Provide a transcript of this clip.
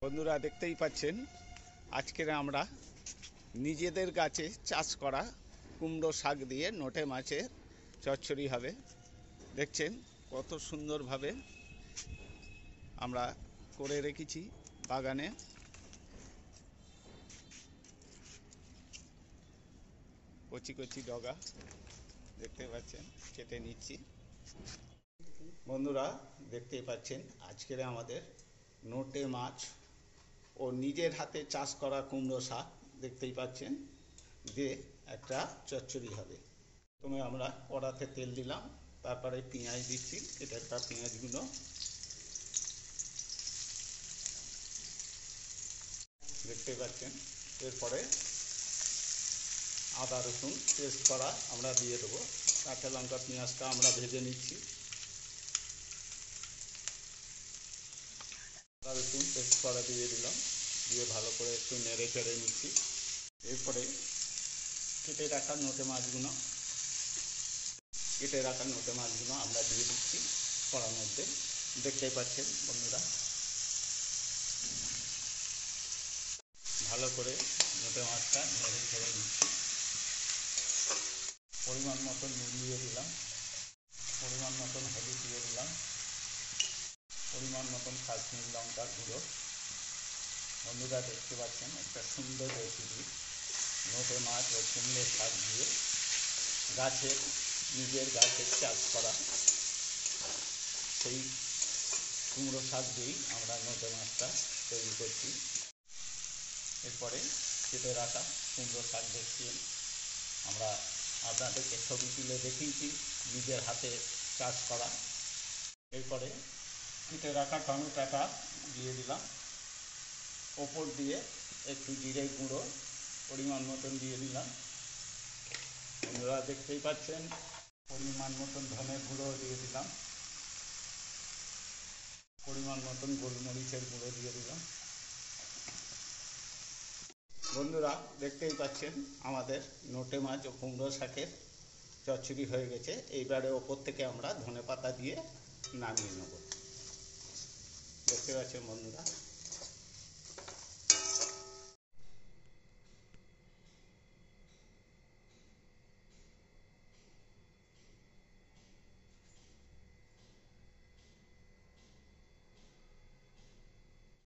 বন্ধুরা দেখতেই পাচ্ছেন আজকের আমরা নিজেদের গাছে চাষ করা কুমড়ো শাক দিয়ে নোটে মাছের চচ্চড়ি হবে। দেখছেন কত সুন্দরভাবে আমরা করে রেখেছি বাগানে। কচি কচি ডগা দেখতে পাচ্ছেন, কেটে নিচ্ছি। বন্ধুরা দেখতেই পাচ্ছেন আজকের আমাদের নোটে মাছ ও নিজের হাতে চাষ করা কুমড়ো শাক দেখতেই পাচ্ছেন দিয়ে একটা চচ্চড়ি হবে। প্রথমে আমরা কড়াতে তেল দিলাম, তারপরে পেঁয়াজ দিচ্ছি। এটা একটা পেঁয়াজগুলো দেখতে পাচ্ছেন। এরপরে আদা রসুন পেস্ট করা আমরা দিয়ে দেবো। কাঁচা লঙ্কা পেঁয়াজটা আমরা ভেজে নিচ্ছি। আদা রসুন পেস্ট করা দিয়ে দিলাম, দিয়ে ভালো করে একটু নেড়ে চেড়ে নিচ্ছি। এরপরে কেটে রাখা নোটে মাছগুলো আমরা দিয়ে দিচ্ছি কড়ার মধ্যে। দেখতেই পাচ্ছেন বন্ধুরা, ভালো করে নোটে মাছটা নেড়ে ছেড়ে দিচ্ছি। পরিমাণ মতন নুন দিয়ে দিলাম, পরিমাণ মতন হলুদ দিয়ে দিলাম, পরিমাণ মতন কাশ্মীর লঙ্কার গুঁড়ো। বন্ধুরা দেখতে পাচ্ছেন একটা সুন্দর রেসিপি, নোটে মাছ ও কুমড়ো শাক দিয়ে নিজের গাছের চাষ করা সেই কুমড়ো শাক দিয়েই আমরা নোটে মাছটা তৈরি করছি। এরপরে কেটে রাখা কুমড়ো শাক দেখিয়ে আমরা আপনাদেরকে ছবি তুলে দেখিয়েছি নিজের হাতে চাষ করা। এরপরে কেটে রাখা টমেটোটা দিয়ে দিলাম, ওপর দিয়ে একটু জিরে গুঁড়ো পরিমাণ মতন দিয়ে দিলাম। বন্ধুরা দেখতেই পাচ্ছেন পরিমাণ মতন ধনে গুঁড়ো দিয়ে দিলাম, পরিমাণ মতন গোলমরিচের গুঁড়ো দিয়ে দিলাম। বন্ধুরা দেখতেই পাচ্ছেন আমাদের নোটে মাছ ও কুমড়ো শাকের চচ্চড়ি হয়ে গেছে। এইবারে ওপর থেকে আমরা ধনেপাতা দিয়ে নামিয়ে নেব। দেখতে পাচ্ছেন বন্ধুরা।